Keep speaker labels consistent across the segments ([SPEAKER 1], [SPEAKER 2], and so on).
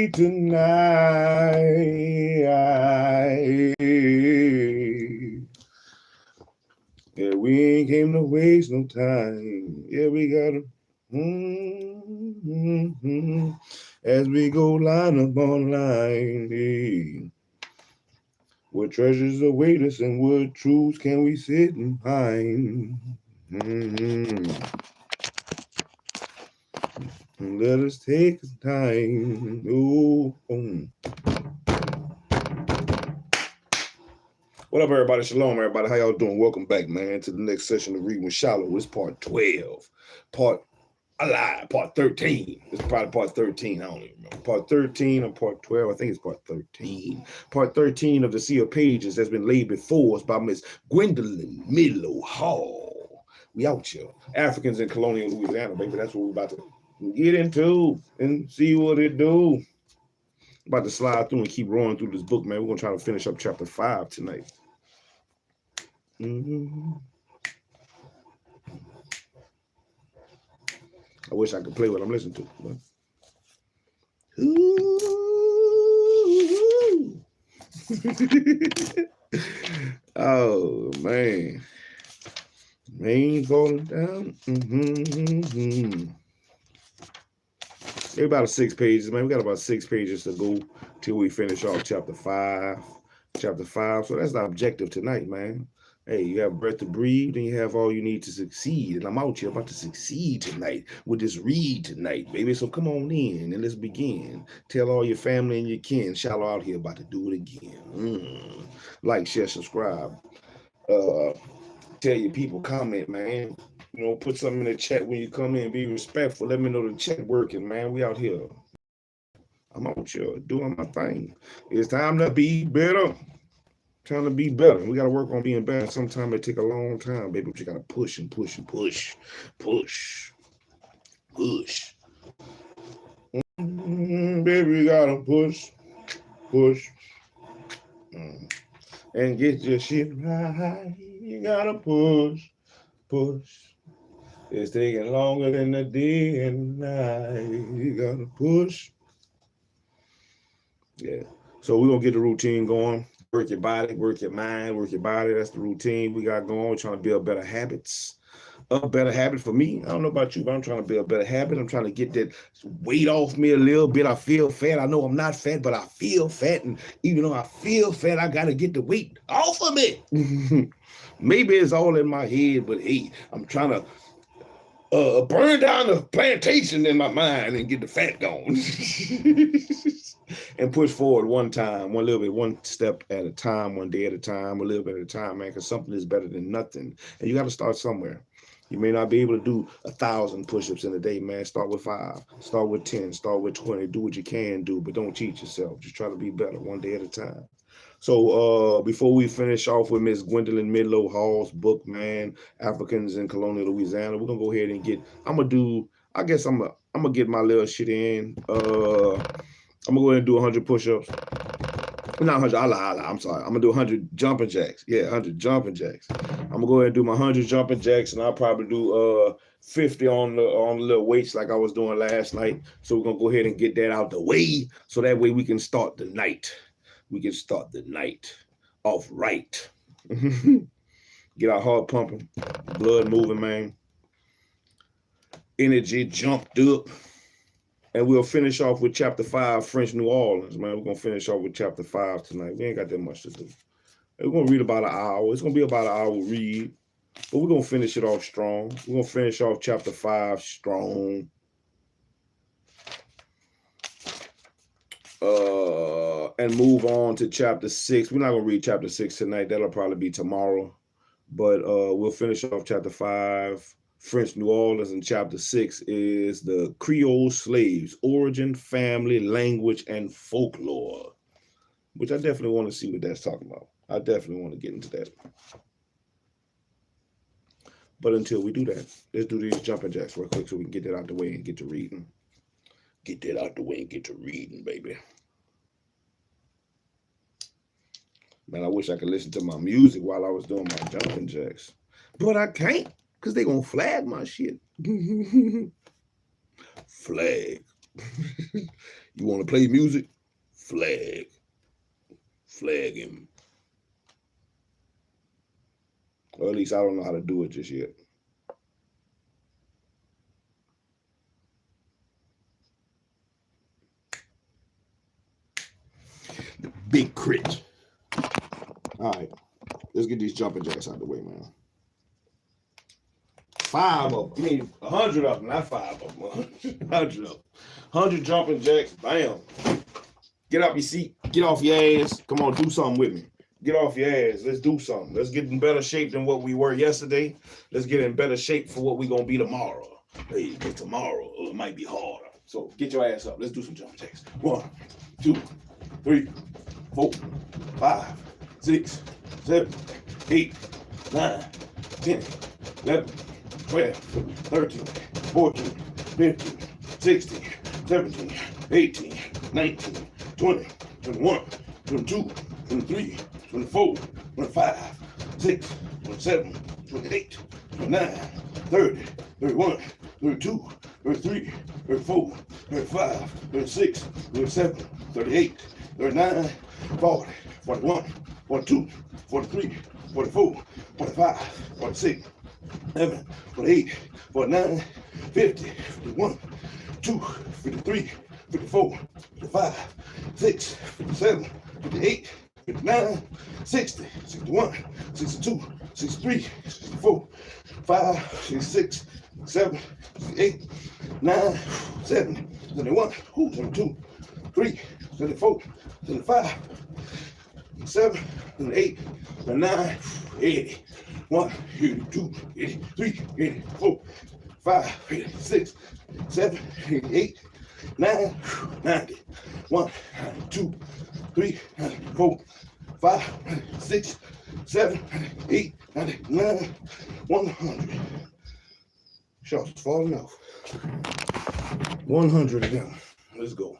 [SPEAKER 1] tonight. Yeah, we ain't came to waste no time. Yeah, we gotta. As we go line upon line, yeah. What treasures await us and what truths can we sit and find? Let us take time. Ooh. What up, everybody? Shalom, everybody. How y'all doing? Welcome back, man, to the next session of Reading with SHILO. It's part 12. Part 13. It's probably part 13. I don't even remember. Part 13 or part 12. I think it's part 13. Part 13 of the Sea of Pages has been laid before us by Miss GWENDOLYN MIDLO Hall. We out here. Africans in Colonial Louisiana, baby. That's what we're about to get into and see what it do. About to slide through and keep rolling through this book, man. We're gonna try to finish up chapter 5 tonight. I wish I could play what I'm listening to. But... Oh man, rain falling down. Maybe about 6 pages, man. We got about 6 pages to go till we finish off chapter 5. Chapter 5. So that's the objective tonight, man. Hey, you have breath to breathe and you have all you need to succeed. And I'm out here about to succeed tonight with this read tonight, baby. So come on in and let's begin. Tell all your family and your kin. SHILO out here about to do it again. Like, share, subscribe. Tell your people, comment, man. You know, put something in the chat when you come in. Be respectful. Let me know the chat working, man. We out here. I'm out here doing my thing. It's time to be better. Time to be better. We got to work on being better. Sometimes it take a long time, baby. But you got to push and push and push. Push. Push. Baby, you got to push. Push. And get your shit right. You got to push. Push. It's taking longer than the day and night. You got to push. Yeah. So we're going to get the routine going. Work your body, work your mind, work your body. That's the routine we got going. We're trying to build better habits. A better habit for me. I don't know about you, but I'm trying to build a better habit. I'm trying to get that weight off me a little bit. I feel fat. I know I'm not fat, but I feel fat. And even though I feel fat, I got to get the weight off of me. Maybe it's all in my head, but hey, I'm trying to burn down the plantation in my mind and get the fat gone. And push forward one little bit, one step at a time, one day at a time, a little bit at a time, man, because something is better than nothing. And you got to start somewhere. You may not be able to do 1,000 push-ups in a day, man. Start with 5, start with 10, start with 20. Do what you can do, but don't cheat yourself. Just try to be better one day at a time. So before we finish off with Miss GWENDOLYN MIDLO Hall's book, man, Africans in Colonial Louisiana, we're gonna go ahead and get. I'm gonna get my little shit in. I'm gonna go ahead and do 100 push-ups. Not 100. I'm sorry. I'm gonna do 100 jumping jacks. Yeah, 100 jumping jacks. I'm gonna go ahead and do my 100 jumping jacks, and I'll probably do 50 on the little weights like I was doing last night. So we're gonna go ahead and get that out the way, so that way we can start the night. We can start the night off right. Get our heart pumping, blood moving, man. Energy jumped up. And we'll finish off with chapter 5, French New Orleans, man. We're going to finish off with chapter 5 tonight. We ain't got that much to do. We're going to read about an hour. It's going to be about an hour read. But we're going to finish it off strong. We're going to finish off chapter 5 strong. And move on to chapter 6. We're not going to read chapter 6 tonight. That'll probably be tomorrow. But we'll finish off chapter 5, French New Orleans, and chapter 6 is the Creole slaves, origin, family, language, and folklore, which I definitely want to see what that's talking about. I definitely want to get into that. But until we do that, let's do these jumping jacks real quick so we can get that out the way and get to reading. Get that out the way and get to reading, baby. Man, I wish I could listen to my music while I was doing my jumping jacks. But I can't, because they're going to flag my shit. Flag. You want to play music? Flag him. Or at least I don't know how to do it just yet. The big crit. All right, let's get these jumping jacks out of the way, man. 5 of them. You need 100 of them, not 5 of them. 100 of them. 100 jumping jacks. Bam. Get off your seat. Get off your ass. Come on, do something with me. Get off your ass. Let's do something. Let's get in better shape than what we were yesterday. Let's get in better shape for what we're going to be tomorrow. Hey, because tomorrow it might be harder. So get your ass up. Let's do some jumping jacks. 1, 2, 3, 4, 5, 6, 7, 8, 9, 10, 11, 12, 13, 14, 15, 16, 17, 18, 19, 20, 21, 22, 23, 24, 25, 26, 27, 28, 29, 30, 31, 32, 33, 34, 35, 36, 37, 38, 39, 40, 41, 42, 43, 44, 45, 46, 47, 48, 49, 50, 51, 52, 53, 54, 55, 6, 57, 58, 59, 60, 61, 62, 63, 64, 5, 66, 7, 68, 9, 70, 71, 72, 3, 74, 75, 7, 8, 9, 80, 1, 82, 83, 84, 5, 86, 7, 88, 9, 90, 1, 2, 3, 4, 5, 6, 7, 8, 9, 100. Shots falling off. 100 of them. Let's go.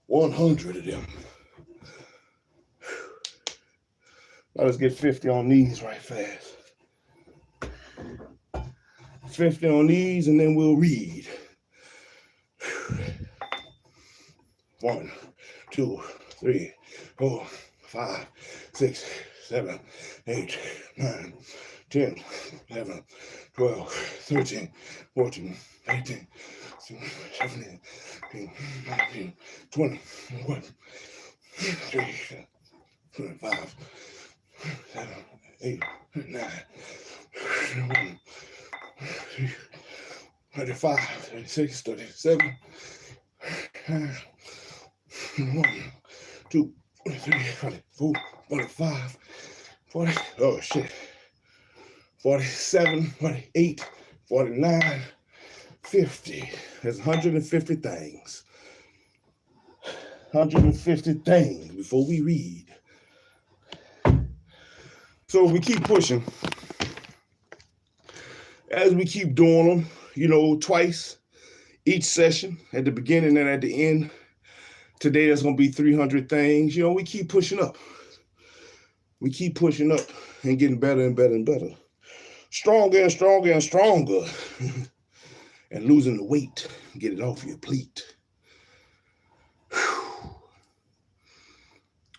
[SPEAKER 1] 100 of them. Now let's get 50 on these right fast. 50 on these and then we'll read. 1, 2, 3, 4, 5, 6, 7, 8, 9, 10, 11, 12, 13, 14, 15, 17, 18, 19, 20, 21, 23, 25, 7, 8, 9, 21, 35, 36, 37, 1, 2, 3, 4, 45, 40, oh shit, 47, 48, 49, 50. There's 150 things. 150 things before we read. So we keep pushing. As we keep doing them, you know, twice each session, at the beginning and at the end. Today, there's going to be 300 things. You know, we keep pushing up. We keep pushing up and getting better and better and better. Stronger and stronger and stronger. And losing the weight. Get it off your plate.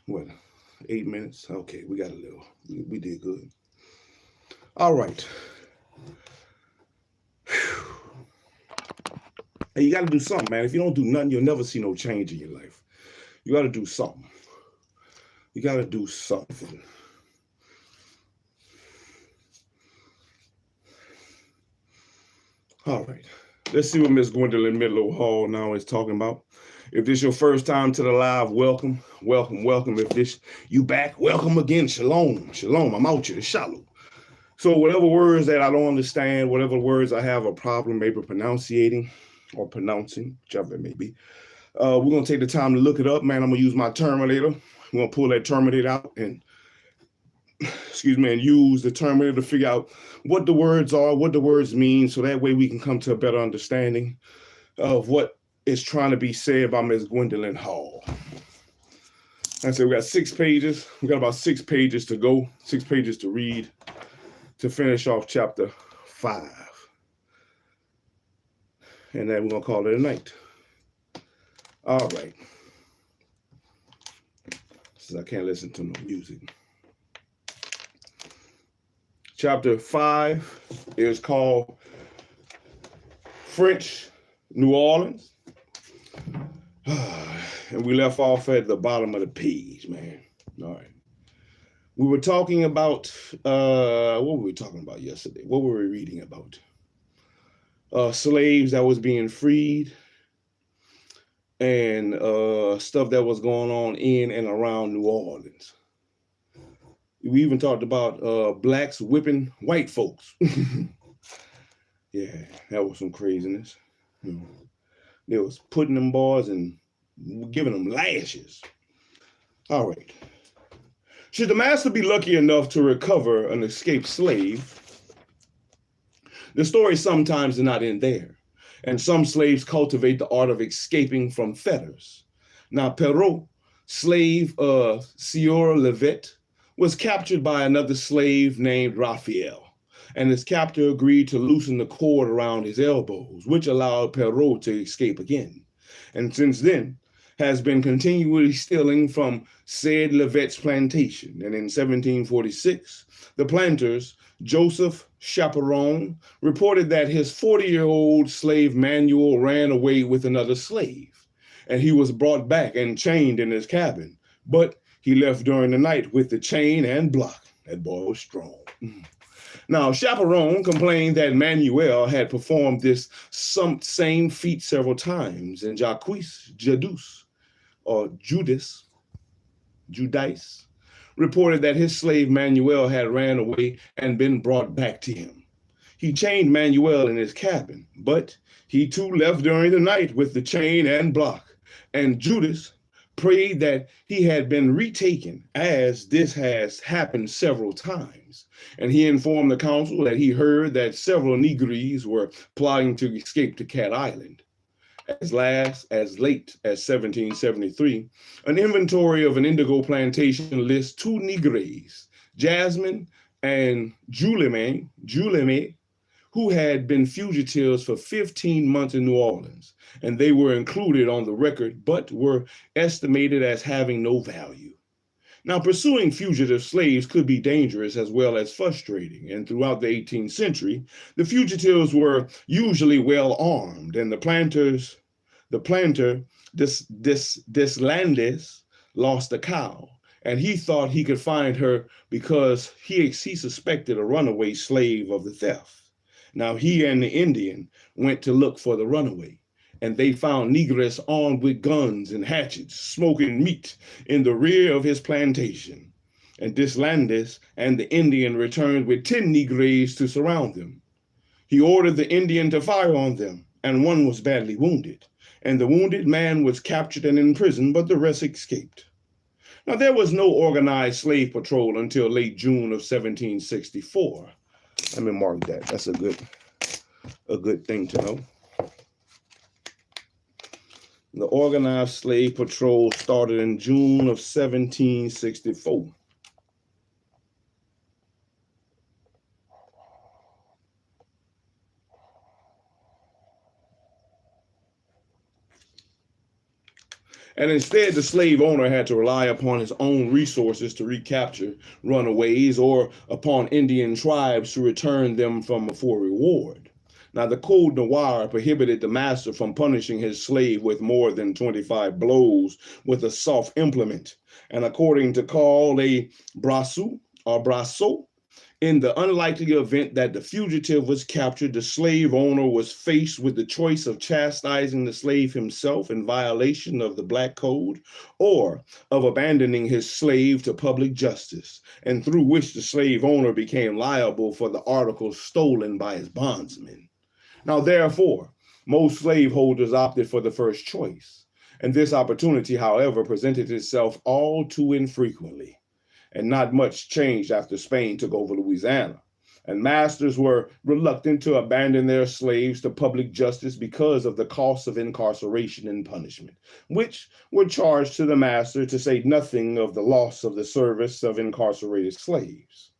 [SPEAKER 1] What? 8 minutes? Okay, we got a little. We did good. All right. Hey, you got to do something, man. If you don't do nothing, you'll never see no change in your life. You got to do something. You got to do something. All right. Let's see what Miss Gwendolyn MIDLO Hall now is talking about. If this is your first time to the live, welcome, welcome, welcome. If this you back, welcome again. Shalom, shalom. I'm out here, shalom. So whatever words that I don't understand, whatever words I have a problem maybe pronouncing, whichever it may be, we're going to take the time to look it up, man. I'm going to use my Terminator. I'm going to pull that Terminator out and, and use the Terminator to figure out what the words are, what the words mean, so that way we can come to a better understanding of what is trying to be said by Miss Gwendolyn Hall. I said we got 6 pages. We got about 6 pages to go, 6 pages to read to finish off chapter 5. And then we're going to call it a night. All right. Since I can't listen to no music. Chapter 5 is called French New Orleans. And we left off at the bottom of the page, man. All right. We were talking about, what were we talking about yesterday? What were we reading about? Slaves that was being freed and stuff that was going on in and around New Orleans. We even talked about blacks whipping white folks. Yeah, that was some craziness. You know, they was putting them boys and giving them lashes. All right. Should the master be lucky enough to recover an escaped slave, the story sometimes does not end there, and some slaves cultivate the art of escaping from fetters. Now, Perrault, slave Sieur Levet, was captured by another slave named Raphael, and his captor agreed to loosen the cord around his elbows, which allowed Perrault to escape again. And since then, has been continually stealing from said Levet's plantation. And in 1746, the planters, Joseph Chaperon, reported that his 40-year-old slave Manuel ran away with another slave, and he was brought back and chained in his cabin. But he left during the night with the chain and block. That boy was strong. Now, Chaperon complained that Manuel had performed this same feat several times, and Judice reported that his slave Manuel had ran away and been brought back to him. He chained Manuel in his cabin, but he too left during the night with the chain and block, and Judas prayed that he had been retaken, as this has happened several times. And he informed the council that he heard that several Negroes were plotting to escape to Cat Island. As late as 1773, an inventory of an indigo plantation lists 2 Negroes, Jasmine and Juleme, who had been fugitives for 15 months in New Orleans, and they were included on the record, but were estimated as having no value. Now, pursuing fugitive slaves could be dangerous as well as frustrating, and throughout the 18th century, the fugitives were usually well armed, and the planter, Deslandes, lost a cow, and he thought he could find her because he suspected a runaway slave of the theft. Now, he and the Indian went to look for the runaway, and they found Negroes armed with guns and hatchets, smoking meat in the rear of his plantation. And Deslandes and the Indian returned with 10 Negroes to surround them. He ordered the Indian to fire on them, and one was badly wounded. And the wounded man was captured and imprisoned, but the rest escaped. Now, there was no organized slave patrol until late June of 1764. Let me mark that. That's a good thing to know. The organized slave patrol started in June of 1764. And instead, the slave owner had to rely upon his own resources to recapture runaways or upon Indian tribes to return them for reward. Now, the Code Noir prohibited the master from punishing his slave with more than 25 blows with a soft implement. And according to Carl A. Brasseau, in the unlikely event that the fugitive was captured, the slave owner was faced with the choice of chastising the slave himself in violation of the Black Code, or of abandoning his slave to public justice, and through which the slave owner became liable for the articles stolen by his bondsmen. Now, therefore, most slaveholders opted for the first choice, and this opportunity, however, presented itself all too infrequently. And not much changed after Spain took over Louisiana. And masters were reluctant to abandon their slaves to public justice because of the costs of incarceration and punishment, which were charged to the master, to say nothing of the loss of the service of incarcerated slaves.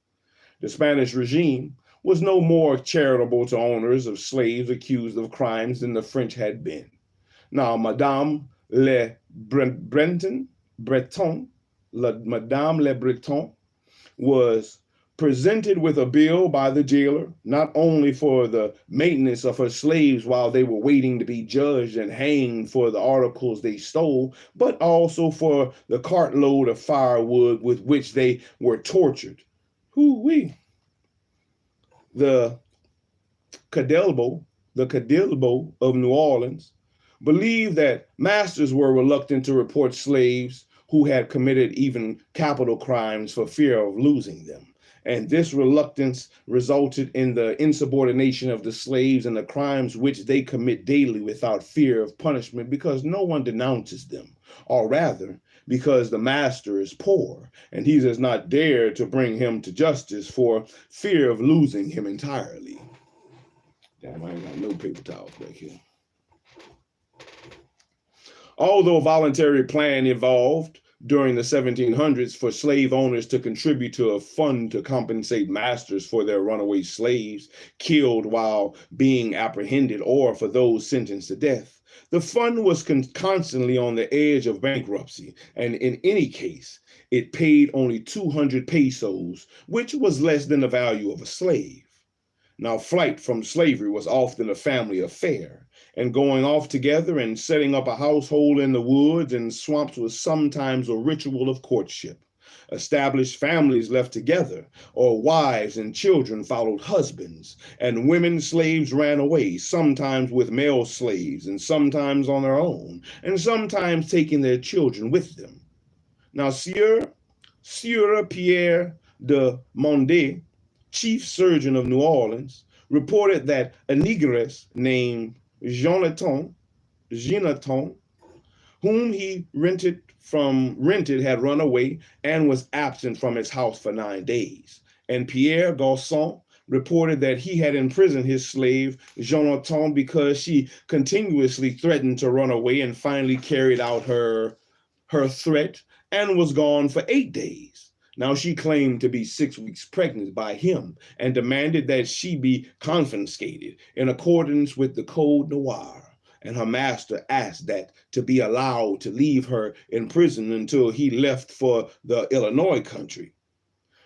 [SPEAKER 1] The Spanish regime was no more charitable to owners of slaves accused of crimes than the French had been. Now, Madame Le Breton, Madame Le Breton was presented with a bill by the jailer, not only for the maintenance of her slaves while they were waiting to be judged and hanged for the articles they stole, but also for the cartload of firewood with which they were tortured. Hoo-wee. The Cadelbo of New Orleans believed that masters were reluctant to report slaves who had committed even capital crimes for fear of losing them. And this reluctance resulted in the insubordination of the slaves and the crimes which they commit daily without fear of punishment, because no one denounces them, or rather, because the master is poor and he does not dare to bring him to justice for fear of losing him entirely. Damn, I ain't got no paper towels back here. Although a voluntary plan evolved during the 1700s for slave owners to contribute to a fund to compensate masters for their runaway slaves killed while being apprehended, or for those sentenced to death, the fund was constantly on the edge of bankruptcy, and in any case, it paid only 200 pesos, which was less than the value of a slave. Now, flight from slavery was often a family affair, and going off together and setting up a household in the woods and swamps was sometimes a ritual of courtship. Established families left together, or wives and children followed husbands, and women slaves ran away, sometimes with male slaves, and sometimes on their own, and sometimes taking their children with them. Now, Sieur Pierre de Monde, chief surgeon of New Orleans, reported that a negress named Jonathan, whom he rented had run away and was absent from his house for 9 days. And Pierre Garçon reported that he had imprisoned his slave, Jonathan, because she continuously threatened to run away and finally carried out her threat and was gone for 8 days. Now, she claimed to be 6 weeks pregnant by him and demanded that she be confiscated in accordance with the Code Noir. And her master asked that to be allowed to leave her in prison until he left for the Illinois country.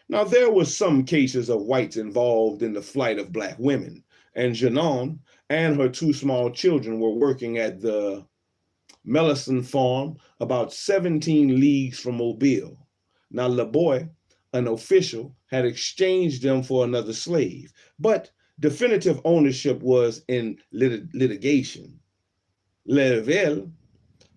[SPEAKER 1] Now, there were some cases of whites involved in the flight of black women, and Janon and her 2 small children were working at the Mellison farm about 17 leagues from Mobile. Now, Le Boy, an official, had exchanged them for another slave, but definitive ownership was in litigation. Level,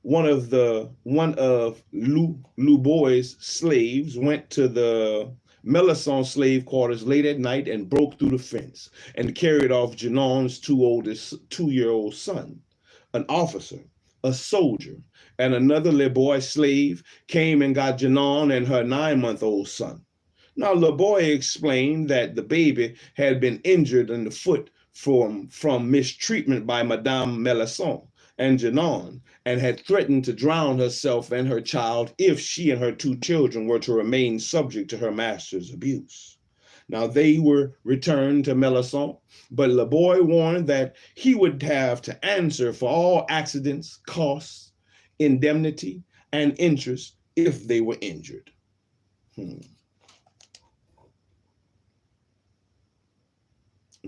[SPEAKER 1] one of Lou Boy's slaves, went to the Mellison slave quarters late at night and broke through the fence and carried off Janon's 2-year-old son. An officer, a soldier, and another Le Boy slave came and got Janon and her 9-month-old son. Now, Le Boy explained that the baby had been injured in the foot from mistreatment by Madame Mellison and Janon, and had threatened to drown herself and her child if she and her 2 children were to remain subject to her master's abuse. Now, they were returned to Mellison, but Le Boy warned that he would have to answer for all accidents, costs, indemnity, and interest if they were injured. I'm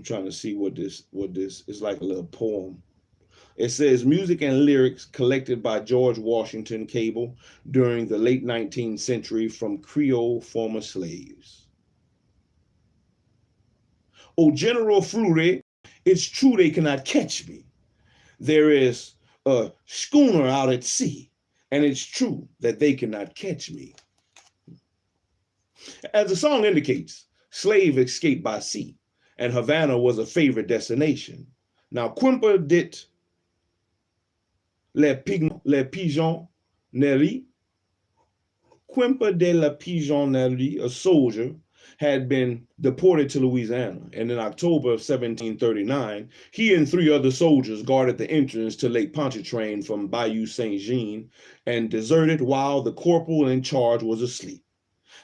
[SPEAKER 1] trying to see what this is, like a little poem. It says, music and lyrics collected by George Washington Cable during the late 19th century from Creole former slaves. O General Fleury, it's true they cannot catch me. There is a schooner out at sea, and it's true that they cannot catch me. As the song indicates, slaves escaped by sea, and Havana was a favorite destination. Now, Quimper dit le pigeonnerie. Quimper de la Pigeonnerie, a soldier, had been deported to Louisiana, and in October of 1739, he and 3 other soldiers guarded the entrance to Lake Pontchartrain from Bayou Saint-Jean and deserted while the corporal in charge was asleep.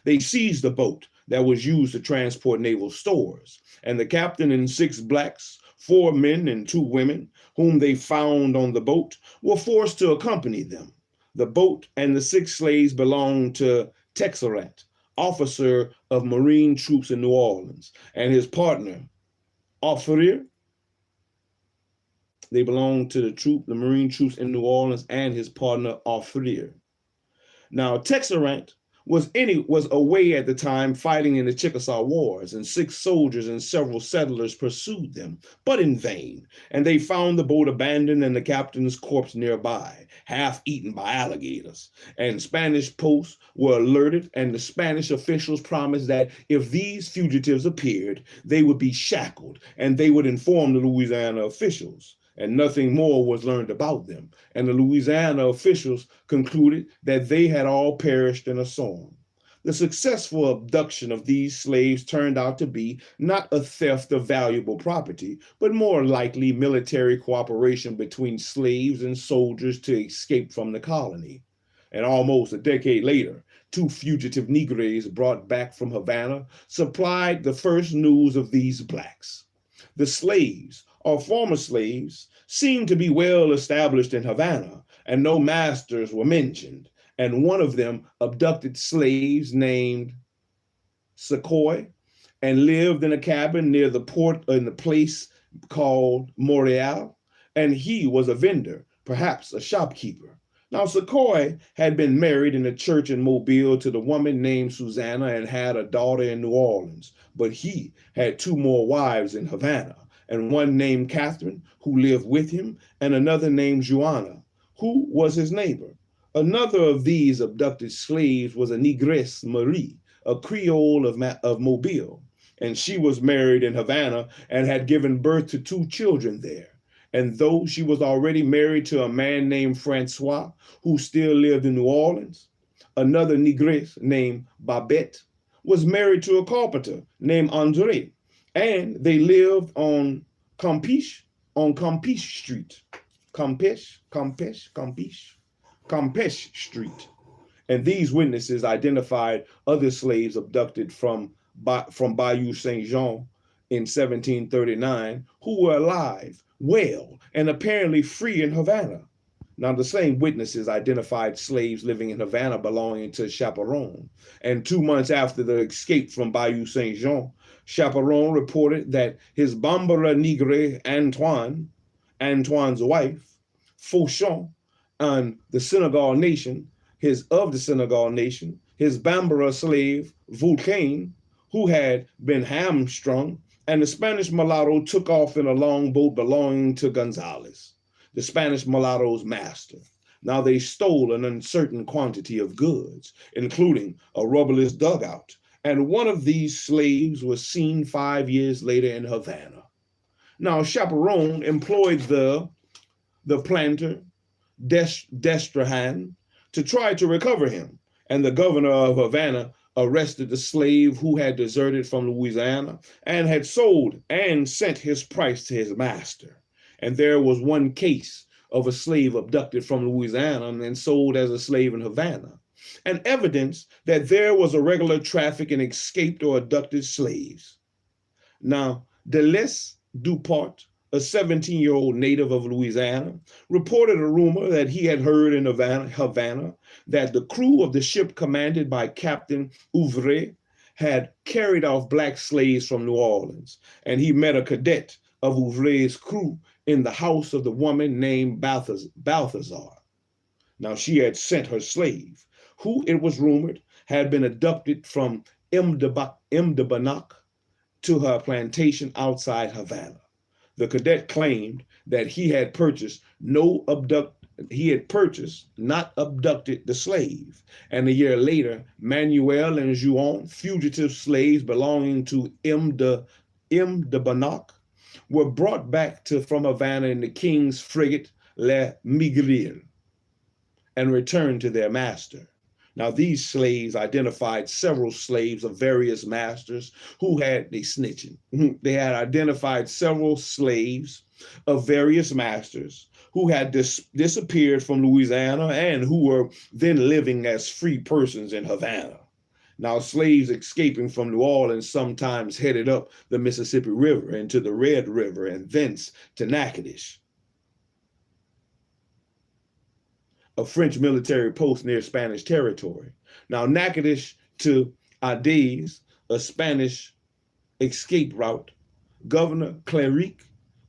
[SPEAKER 1] They seized the boat, that was used to transport naval stores. And the captain and 6 blacks, 4 men and 2 women, whom they found on the boat, were forced to accompany them. The boat and the 6 slaves belonged to Texerat, officer of Marine troops in New Orleans, and his partner, Officer. They belonged to the Marine troops in New Orleans, and his partner, Officer. Now, Texerat was away at the time fighting in the Chickasaw Wars, and 6 soldiers and several settlers pursued them, but in vain, and they found the boat abandoned and the captain's corpse nearby, half eaten by alligators. And Spanish posts were alerted, and the Spanish officials promised that if these fugitives appeared, they would be shackled, and they would inform the Louisiana officials. And nothing more was learned about them. And the Louisiana officials concluded that they had all perished in a storm. The successful abduction of these slaves turned out to be not a theft of valuable property, but more likely military cooperation between slaves and soldiers to escape from the colony. And almost a decade later, 2 fugitive Negroes brought back from Havana supplied the first news of these blacks. The slaves, or former slaves, seemed to be well established in Havana, and no masters were mentioned. And one of them abducted slaves named Secoy and lived in a cabin near the port in the place called Montreal, and he was a vendor, perhaps a shopkeeper. Now, Secoy had been married in a church in Mobile to the woman named Susanna and had a daughter in New Orleans, but he had 2 more wives in Havana, and one named Catherine, who lived with him, and another named Joanna, who was his neighbor. Another of these abducted slaves was a Negress Marie, a Creole of Mobile, and she was married in Havana and had given birth to 2 children there. And though she was already married to a man named Francois, who still lived in New Orleans, another Negress named Babette was married to a carpenter named Andre, and they lived on Campeche Street. Campeche Street. And these witnesses identified other slaves abducted from Bayou Saint Jean in 1739 who were alive, well, and apparently free in Havana. Now, the same witnesses identified slaves living in Havana belonging to Chaperon. And 2 months after the escape from Bayou Saint Jean, Chaperon reported that his Bambara Negre Antoine's wife, Fauchon, and the Senegal nation, his Bambara slave, Vulcain, who had been hamstrung, and the Spanish mulatto took off in a longboat belonging to Gonzales, the Spanish mulatto's master. Now they stole an uncertain quantity of goods, including a rubberless dugout, and one of these slaves was seen 5 years later in Havana. Now Chaperon employed the planter, Destrehan, to try to recover him, and the governor of Havana arrested the slave who had deserted from Louisiana and had sold and sent his price to his master. And there was one case of a slave abducted from Louisiana and sold as a slave in Havana, and evidence that there was a regular traffic in escaped or abducted slaves. Now, Deleuze Dupart, a 17-year-old native of Louisiana, reported a rumor that he had heard in Havana that the crew of the ship commanded by Captain Ouvray had carried off black slaves from New Orleans, and he met a cadet of Ouvray's crew in the house of the woman named Balthazar. Now, she had sent her slave, who it was rumored had been abducted from M'Debanac to her plantation outside Havana. The cadet claimed that he had purchased not abducted the slave. And a year later, Manuel and Juan, fugitive slaves belonging to M'Debanac, were brought back from Havana in the King's frigate Le Migril and returned to their master. Now, these slaves identified several slaves of various masters who had, They had identified several slaves of various masters who had disappeared from Louisiana and who were then living as free persons in Havana. Now, slaves escaping from New Orleans sometimes headed up the Mississippi River into the Red River and thence to Natchitoches, a French military post near Spanish territory. Now, Natchitoches to Cadiz, a Spanish escape route, Governor Cleric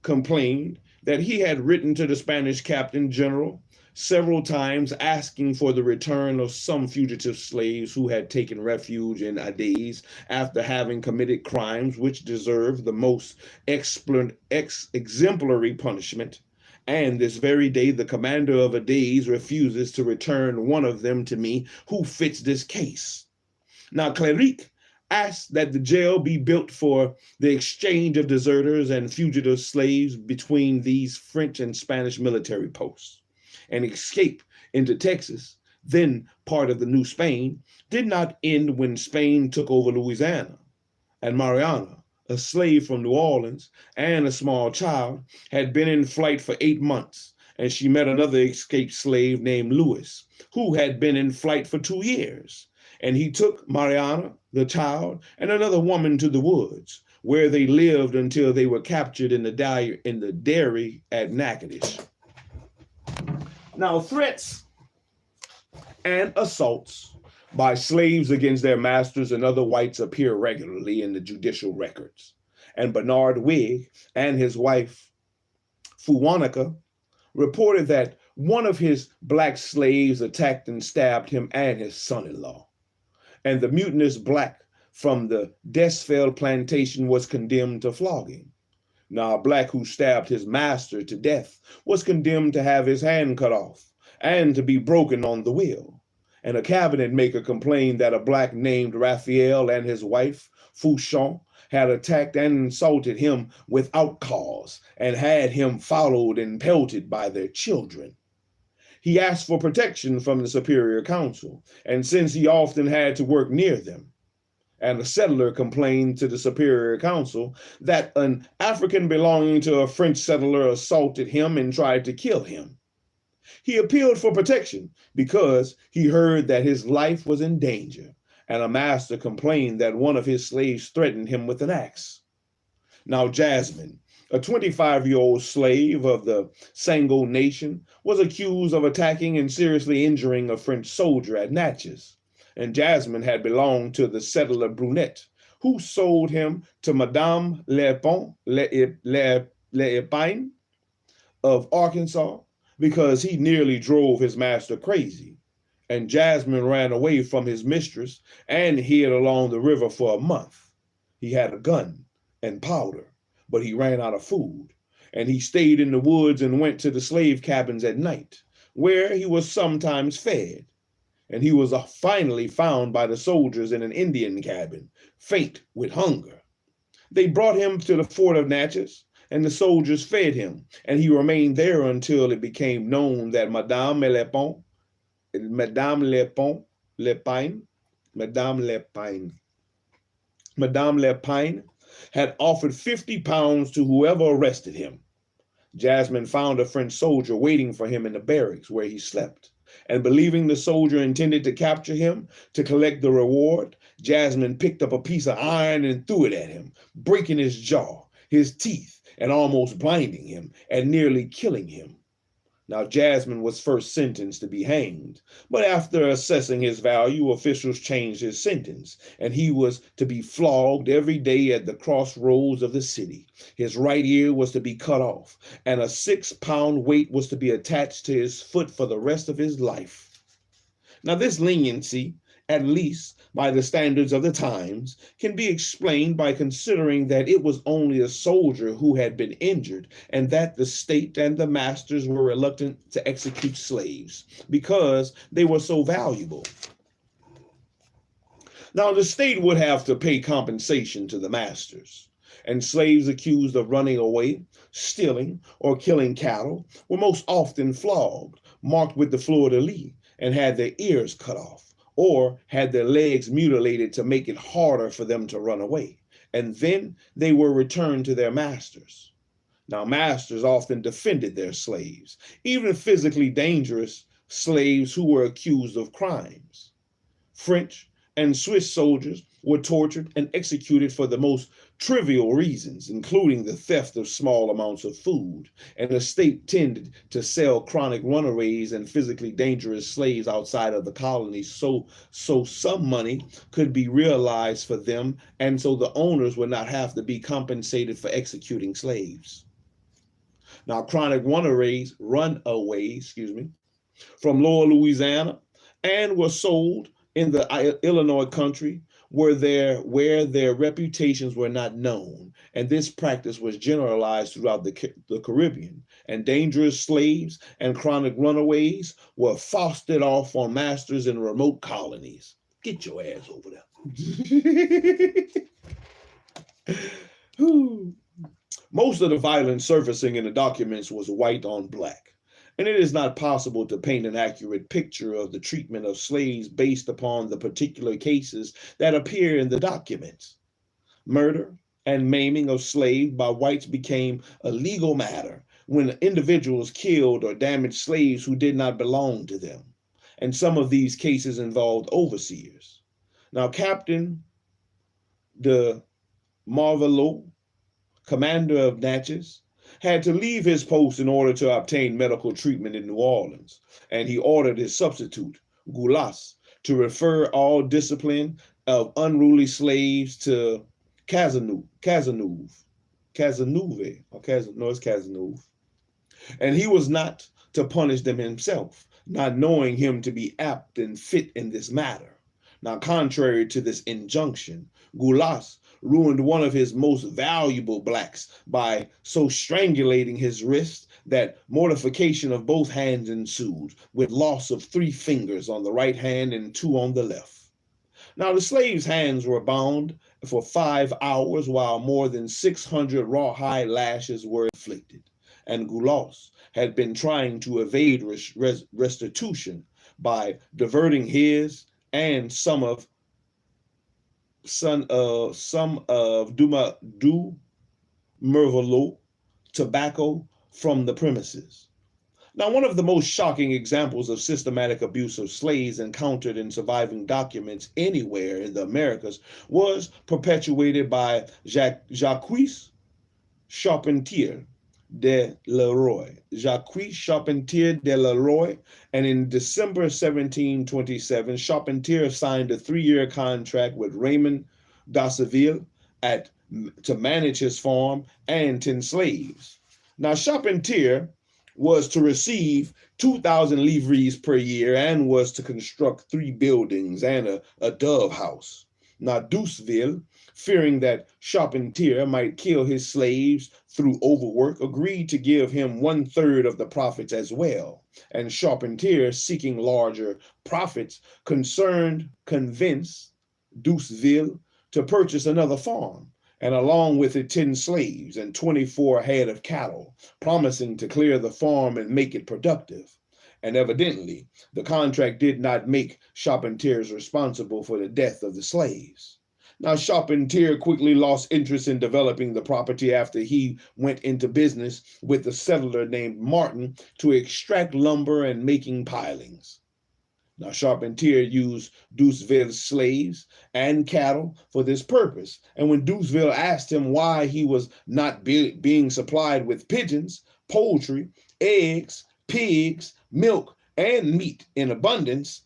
[SPEAKER 1] complained that he had written to the Spanish Captain General several times asking for the return of some fugitive slaves who had taken refuge in Cadiz after having committed crimes which deserved the most exemplary punishment. And this very day, the commander of Cadiz refuses to return one of them to me who fits this case. Now, Cleric asked that the jail be built for the exchange of deserters and fugitive slaves between these French and Spanish military posts. An escape into Texas, then part of the New Spain, did not end when Spain took over Louisiana. And Mariana, a slave from New Orleans and a small child, had been in flight for 8 months, and she met another escaped slave named Louis, who had been in flight for 2 years. And he took Mariana, the child, and another woman to the woods, where they lived until they were captured in the dairy at Natchitoches. Now, threats and assaults by slaves against their masters and other whites appear regularly in the judicial records. And Bernard Wigg and his wife, Fuwanica, reported that one of his black slaves attacked and stabbed him and his son-in-law. And the mutinous black from the Desfeld plantation was condemned to flogging. Now, a black who stabbed his master to death was condemned to have his hand cut off and to be broken on the wheel. And a cabinet maker complained that a black named Raphael and his wife, Fouchon, had attacked and insulted him without cause and had him followed and pelted by their children. He asked for protection from the Superior Council, and since he often had to work near them, and a settler complained to the Superior Council that an African belonging to a French settler assaulted him and tried to kill him. He appealed for protection because he heard that his life was in danger, and a master complained that one of his slaves threatened him with an axe. Now, Jasmine, a 25-year-old slave of the Sango Nation, was accused of attacking and seriously injuring a French soldier at Natchez. And Jasmine had belonged to the settler Brunette, who sold him to Madame L'Epine of Arkansas because he nearly drove his master crazy. And Jasmine ran away from his mistress and hid along the river for a month. He had a gun and powder, but he ran out of food, and he stayed in the woods and went to the slave cabins at night, where he was sometimes fed. And he was finally found by the soldiers in an Indian cabin, faint with hunger. They brought him to the fort of Natchez, and the soldiers fed him, and he remained there until it became known that Madame L'Epine had offered 50 pounds to whoever arrested him. Jasmine found a French soldier waiting for him in the barracks where he slept. And believing the soldier intended to capture him to collect the reward, Jasmine picked up a piece of iron and threw it at him, breaking his jaw, his teeth, and almost blinding him and nearly killing him. Now, Jasmine was first sentenced to be hanged, but after assessing his value, officials changed his sentence, and he was to be flogged every day at the crossroads of the city. His right ear was to be cut off, and a 6-pound weight was to be attached to his foot for the rest of his life. Now, this leniency, at least by the standards of the times, can be explained by considering that it was only a soldier who had been injured, and that the state and the masters were reluctant to execute slaves because they were so valuable. Now, the state would have to pay compensation to the masters, and slaves accused of running away, stealing, or killing cattle were most often flogged, marked with the fleur-de-lis, and had their ears cut off, or had their legs mutilated to make it harder for them to run away. And then they were returned to their masters. Now, masters often defended their slaves, even physically dangerous slaves who were accused of crimes. French, and Swiss soldiers were tortured and executed for the most trivial reasons, including the theft of small amounts of food. And the state tended to sell chronic runaways and physically dangerous slaves outside of the colonies so some money could be realized for them, and so the owners would not have to be compensated for executing slaves. Now, chronic runaways, from lower Louisiana and were sold in the Illinois country where their reputations were not known. And this practice was generalized throughout the Caribbean. And dangerous slaves and chronic runaways were fostered off on masters in remote colonies. Get your ass over there. Most of the violence surfacing in the documents was white on black, and it is not possible to paint an accurate picture of the treatment of slaves based upon the particular cases that appear in the documents. Murder and maiming of slaves by whites became a legal matter when individuals killed or damaged slaves who did not belong to them, and some of these cases involved overseers. Now, Captain de Marvelo, commander of Natchez, had to leave his post in order to obtain medical treatment in New Orleans, and he ordered his substitute, Goulas, to refer all discipline of unruly slaves to Cazeneuve, and he was not to punish them himself, not knowing him to be apt and fit in this matter. Now, contrary to this injunction, Goulas ruined one of his most valuable blacks by so strangulating his wrist that mortification of both hands ensued, with loss of 3 fingers on the right hand and 2 on the left. Now, the slave's hands were bound for 5 hours while more than 600 rawhide lashes were inflicted, and Goulas had been trying to evade restitution by diverting his and some of Dumervelo tobacco from the premises. Now, one of the most shocking examples of systematic abuse of slaves encountered in surviving documents anywhere in the Americas was perpetuated by Jacques Charpentier de Leroy. And in December 1727, Charpentier signed a 3-year contract with Raymond d'Asseville to manage his farm and 10 slaves. Now, Charpentier was to receive 2,000 livres per year and was to construct 3 buildings and a dove house. Now, Douceville, fearing that Charpentier might kill his slaves through overwork, agreed to give him 1/3 of the profits as well. And Charpentier, seeking larger profits, convinced Douceville to purchase another farm, and along with it 10 slaves and 24 head of cattle, promising to clear the farm and make it productive. And evidently, the contract did not make Charpentier responsible for the death of the slaves. Now, Charpentier quickly lost interest in developing the property after he went into business with a settler named Martin to extract lumber and making pilings. Now, Charpentier used Douceville's slaves and cattle for this purpose. And when Douceville asked him why he was not being supplied with pigeons, poultry, eggs, pigs, milk, and meat in abundance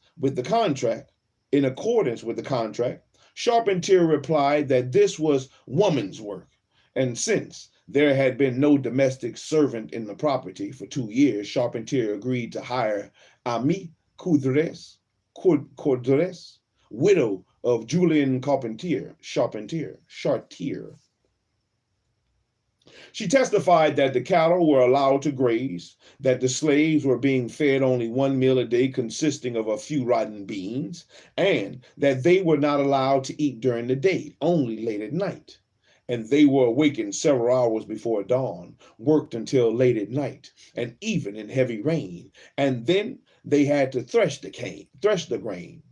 [SPEAKER 1] in accordance with the contract, Charpentier replied that this was woman's work. And since there had been no domestic servant in the property for 2 years, Charpentier agreed to hire Ami Coudres, widow of Julien Chartier. She testified that the cattle were allowed to graze, that the slaves were being fed only 1 meal a day consisting of a few rotten beans, and that they were not allowed to eat during the day, only late at night. And they were awakened several hours before dawn, worked until late at night, and even in heavy rain, and then they had to thresh the grain.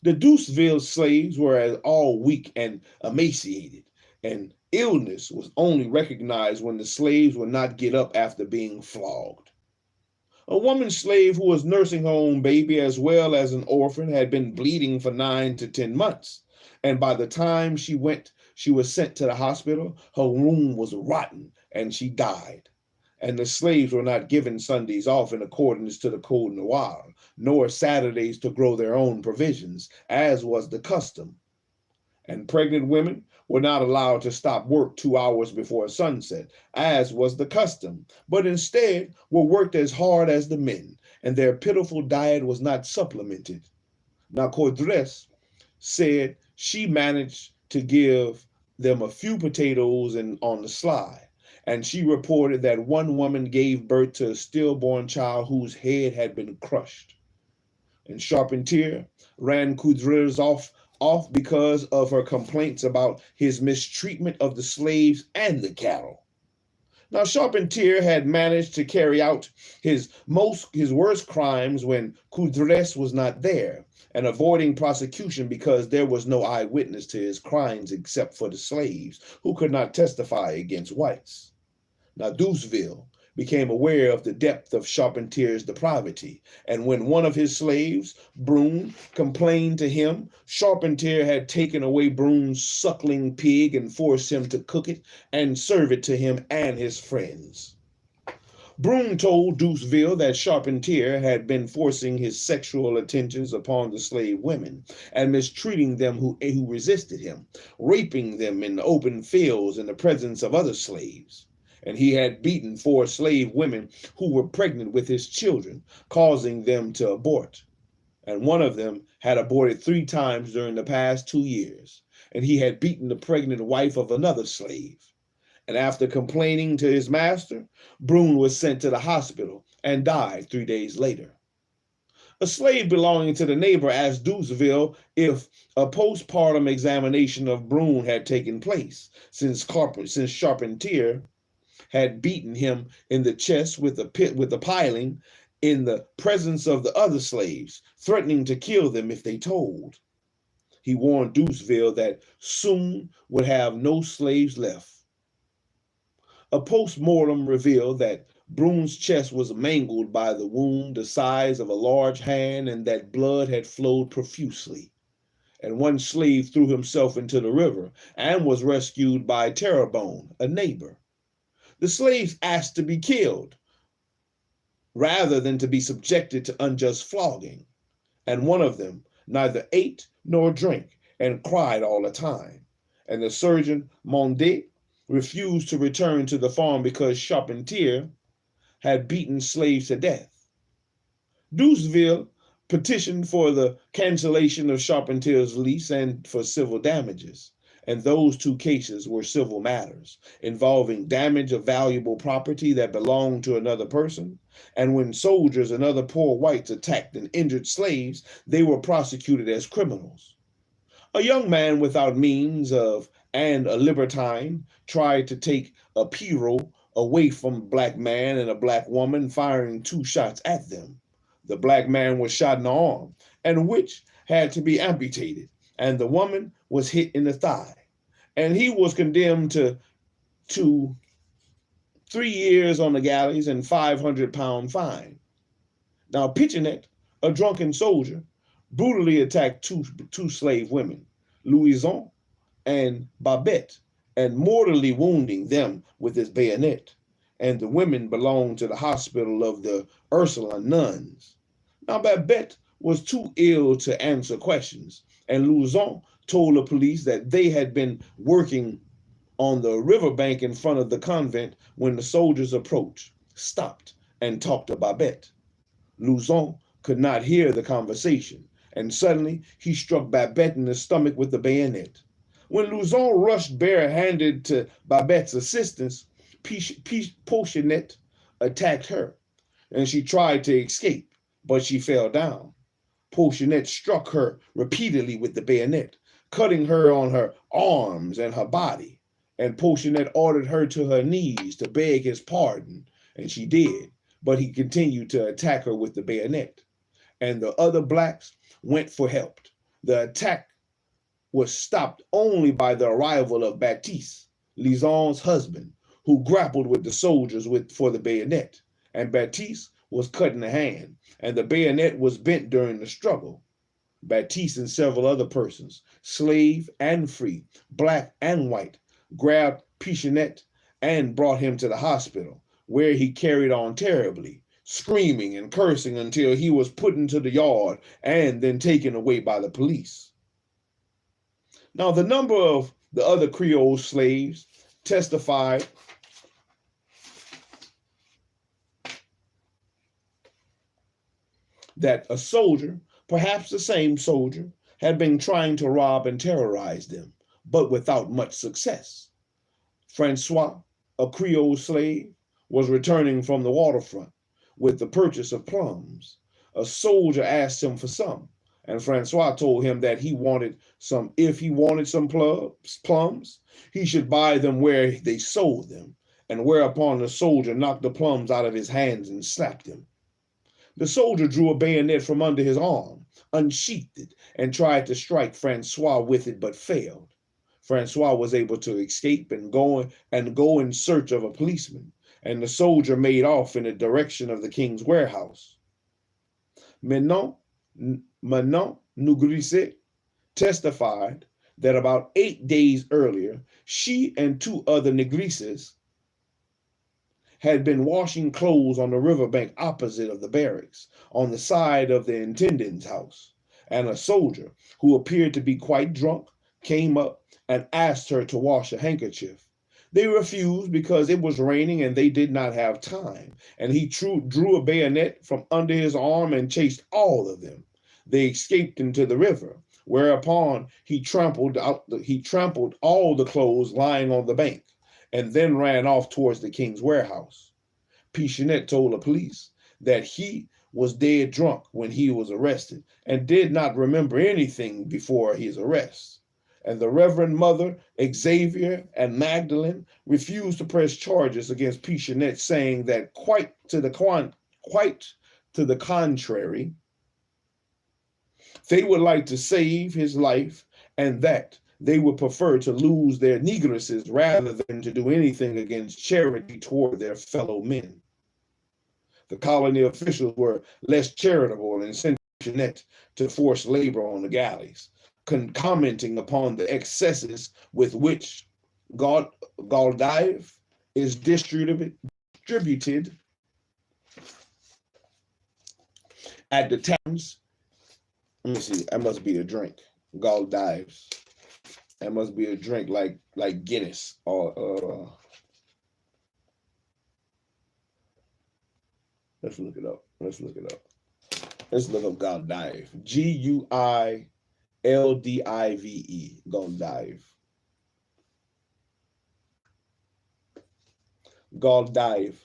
[SPEAKER 1] The Douceville slaves were all weak and emaciated, and illness was only recognized when the slaves would not get up after being flogged. A woman slave who was nursing her own baby as well as an orphan had been bleeding for 9 to 10 months. And by the time she was sent to the hospital, her womb was rotten and she died. And the slaves were not given Sundays off in accordance to the Code Noir, nor Saturdays to grow their own provisions, as was the custom. And pregnant women were not allowed to stop work 2 hours before sunset, as was the custom, but instead were worked as hard as the men, and their pitiful diet was not supplemented. Now, Cordres said she managed to give them a few potatoes on the sly, and she reported that one woman gave birth to a stillborn child whose head had been crushed. And Charpentier ran Cordres off because of her complaints about his mistreatment of the slaves and the cattle. Now, Charpentier had managed to carry out his worst crimes when Cordres was not there, and avoiding prosecution because there was no eyewitness to his crimes except for the slaves, who could not testify against whites. Now, Douceville became aware of the depth of Charpentier's depravity, and when one of his slaves, Brune, complained to him, Charpentier had taken away Brune's suckling pig and forced him to cook it and serve it to him and his friends. Brune told Douceville that Charpentier had been forcing his sexual attentions upon the slave women and mistreating them who resisted him, raping them in the open fields in the presence of other slaves. And he had beaten 4 slave women who were pregnant with his children, causing them to abort. And one of them had aborted 3 times during the past 2 years. And he had beaten the pregnant wife of another slave. And after complaining to his master, Brune was sent to the hospital and died 3 days later. A slave belonging to the neighbor asked Douceville if a postpartum examination of Brune had taken place, since Charpentier had beaten him in the chest with a piling in the presence of the other slaves, threatening to kill them if they told. He warned Douceville that soon would have no slaves left. A post-mortem revealed that Brune's chest was mangled by the wound the size of a large hand and that blood had flowed profusely. And one slave threw himself into the river and was rescued by Terrebonne, a neighbor. The slaves asked to be killed rather than to be subjected to unjust flogging. And one of them neither ate nor drank and cried all the time. And the surgeon Mondet refused to return to the farm because Charpentier had beaten slaves to death. Douceville petitioned for the cancellation of Charpentier's lease and for civil damages. And those 2 cases were civil matters involving damage of valuable property that belonged to another person. And when soldiers and other poor whites attacked and injured slaves, they were prosecuted as criminals. A young man without means and a libertine tried to take a Pierrot away from a black man and a black woman, firing 2 shots at them. The black man was shot in the arm, and which had to be amputated, and the woman was hit in the thigh. And he was condemned to 3 years on the galleys and 500-pound fine. Now, Pichonet, a drunken soldier, brutally attacked two slave women, Louison and Babette, and mortally wounding them with his bayonet. And the women belonged to the hospital of the Ursuline nuns. Now, Babette was too ill to answer questions, and Louison told the police that they had been working on the riverbank in front of the convent when the soldiers approached, stopped, and talked to Babette. Louison could not hear the conversation, and suddenly he struck Babette in the stomach with the bayonet. When Louison rushed barehanded to Babette's assistance, Pichonet attacked her, and she tried to escape, but she fell down. Pichonet struck her repeatedly with the bayonet, cutting her on her arms and her body, and Pichonet ordered her to her knees to beg his pardon, and she did, but he continued to attack her with the bayonet, and the other blacks went for help. The attack was stopped only by the arrival of Baptiste, Lison's husband, who grappled with the soldiers for the bayonet, and Baptiste was cut in the hand, and the bayonet was bent during the struggle. Baptiste and several other persons, slave and free, black and white, grabbed Pichonet and brought him to the hospital, where he carried on terribly, screaming and cursing until he was put into the yard and then taken away by the police. Now, the number of the other Creole slaves testified that a soldier, perhaps the same soldier, had been trying to rob and terrorize them, but without much success. Francois, a Creole slave, was returning from the waterfront with the purchase of plums. A soldier asked him for some, and Francois told him that if he wanted some plums, he should buy them where they sold them, and whereupon the soldier knocked the plums out of his hands and slapped him. The soldier drew a bayonet from under his arm, unsheathed it, and tried to strike Francois with it, but failed. Francois was able to escape and go in search of a policeman, and the soldier made off in the direction of the king's warehouse. Manon Nougrisset testified that about 8 days earlier, she and 2 other negresses had been washing clothes on the riverbank opposite of the barracks, on the side of the intendant's house, and a soldier, who appeared to be quite drunk, came up and asked her to wash a handkerchief. They refused because it was raining and they did not have time, and he drew a bayonet from under his arm and chased all of them. They escaped into the river, whereupon he trampled all the clothes lying on the bank, and then ran off towards the king's warehouse. Pichonet told the police that he was dead drunk when he was arrested and did not remember anything before his arrest. And the Reverend Mother, Xavier, and Magdalene refused to press charges against Pichonet, saying that quite to the contrary, they would like to save his life, and that they would prefer to lose their negresses rather than to do anything against charity toward their fellow men. The colony officials were less charitable and sent Pichonet to forced labor on the galleys, commenting upon the excesses with which Gaudive is distributed at the towns. Let me see, that must be a drink. Gaudives. That must be a drink like Guinness or let's look it up. Let's look up Gaudive. Guildive. Gaudive. Gaudive.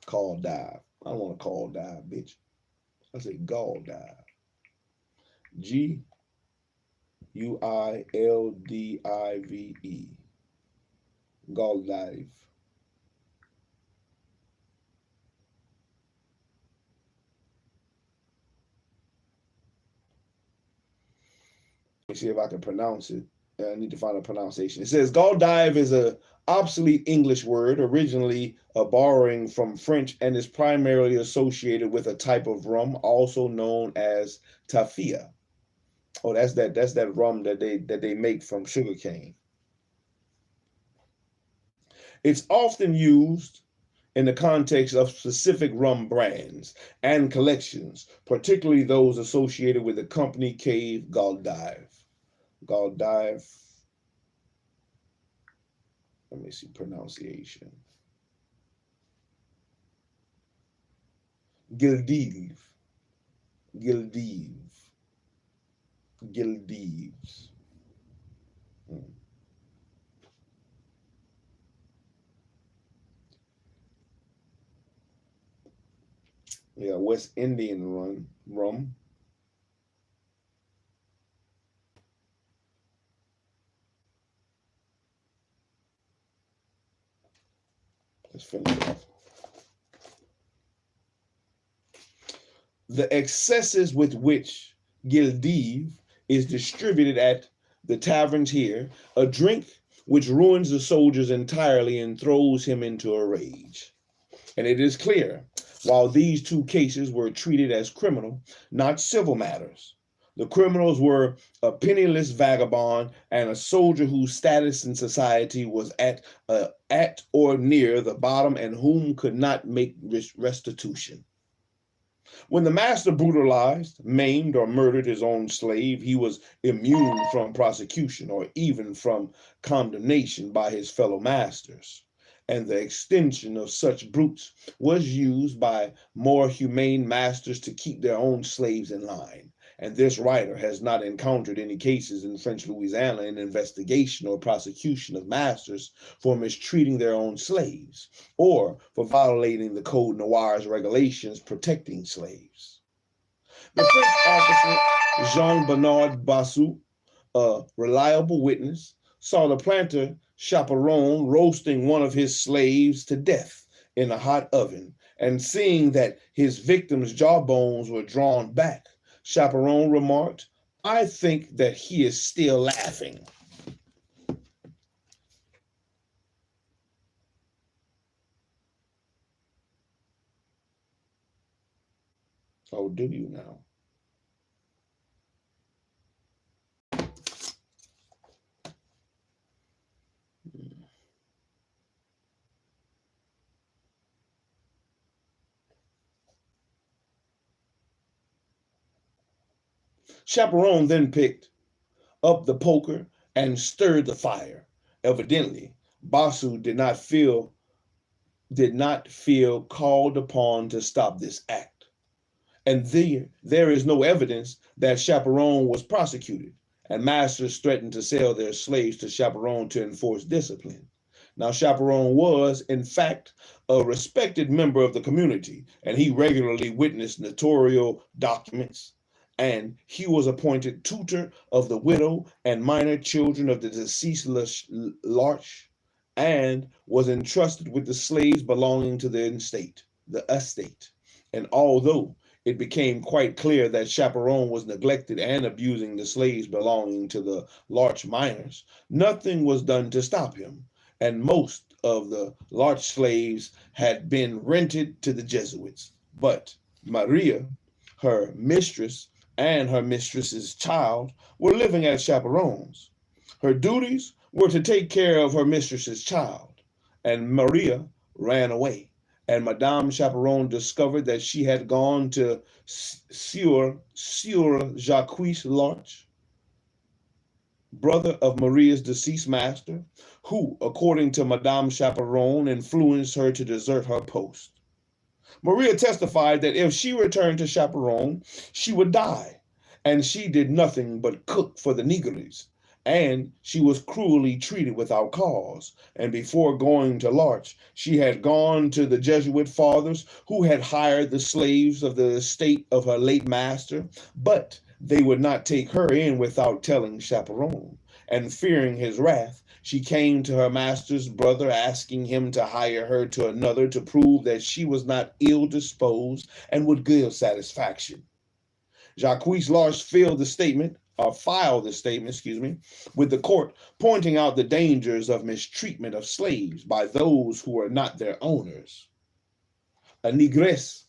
[SPEAKER 1] Call dive. I don't want to call dive, bitch. I say Gaudive. Guildive. Gaudive. Let me see if I can pronounce it. I need to find a pronunciation. It says Gaudive is an obsolete English word, originally a borrowing from French, and is primarily associated with a type of rum, also known as tafia. Oh, that's that rum that they make from sugarcane. It's often used in the context of specific rum brands and collections, particularly those associated with the company cave Gaudive. Gaudive. Let me see pronunciation. Guildive. Guildive. Guildives. Yeah, West Indian rum. Let's finish it off. The excesses with which Guildive is distributed at the taverns here, a drink which ruins the soldiers entirely and throws him into a rage. And it is clear, while these two cases were treated as criminal, not civil matters, the criminals were a penniless vagabond and a soldier whose status in society was at or near the bottom and whom could not make restitution. When the master brutalized, maimed, or murdered his own slave, he was immune from prosecution or even from condemnation by his fellow masters. And the extension of such brutes was used by more humane masters to keep their own slaves in line. And this writer has not encountered any cases in French Louisiana in investigation or prosecution of masters for mistreating their own slaves or for violating the Code Noir's regulations protecting slaves. The French officer Jean-Bernard Bassou, a reliable witness, saw the planter Chaperon roasting one of his slaves to death in a hot oven, and seeing that his victim's jawbones were drawn back, Chaperon remarked, "I think that he is still laughing." Oh, do you now? Chaperon then picked up the poker and stirred the fire. Evidently, Basu did not feel called upon to stop this act. And there is no evidence that Chaperon was prosecuted, and masters threatened to sell their slaves to Chaperon to enforce discipline. Now, Chaperon was, in fact, a respected member of the community, and he regularly witnessed notarial documents, and he was appointed tutor of the widow and minor children of the deceased Larch, and was entrusted with the slaves belonging to the estate. And although it became quite clear that Chaperon was neglected and abusing the slaves belonging to the Larch miners, nothing was done to stop him, and most of the Larch slaves had been rented to the Jesuits. But Maria, her mistress, and her mistress's child were living at Chaperon's. Her duties were to take care of her mistress's child, and Maria ran away. And Madame Chaperon discovered that she had gone to Sieur Jacques Larch, brother of Maria's deceased master, who, according to Madame Chaperon, influenced her to desert her post. Maria testified that if she returned to Chaperon, she would die, and she did nothing but cook for the Negroes, and she was cruelly treated without cause. And before going to Larch, she had gone to the Jesuit fathers who had hired the slaves of the estate of her late master, but they would not take her in without telling Chaperon. And fearing his wrath, she came to her master's brother, asking him to hire her to another to prove that she was not ill-disposed and would give satisfaction. Jacques Larch filed the statement, with the court, pointing out the dangers of mistreatment of slaves by those who were not their owners. A negress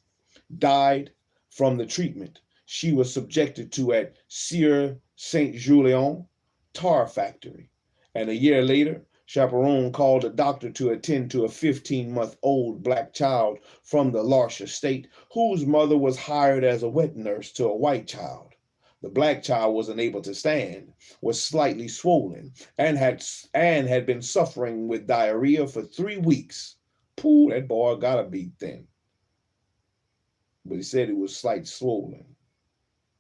[SPEAKER 1] died from the treatment she was subjected to at Sieur Saint-Julien tar factory, and a year later, Chaperon called a doctor to attend to a 15-month-old black child from the Larch estate, whose mother was hired as a wet nurse to a white child. The black child was unable to stand, was slightly swollen, and had been suffering with diarrhea for 3 weeks. Pooh, that boy gotta be thin. But he said it was slight swollen.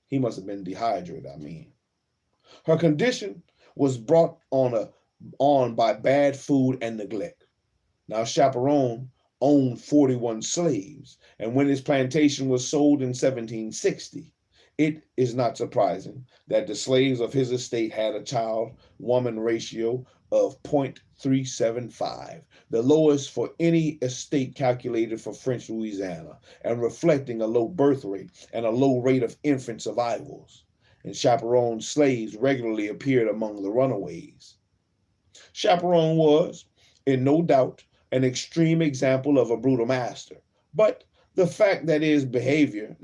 [SPEAKER 1] He must have been dehydrated, Her condition was brought on by bad food and neglect. Now, Chaperon owned 41 slaves, and when his plantation was sold in 1760, it is not surprising that the slaves of his estate had a child-woman ratio of 0.375, the lowest for any estate calculated for French Louisiana, and reflecting a low birth rate and a low rate of infant survivals. And Chaperon's slaves regularly appeared among the runaways. Chaperon was, in no doubt, an extreme example of a brutal master. But the fact that his behavior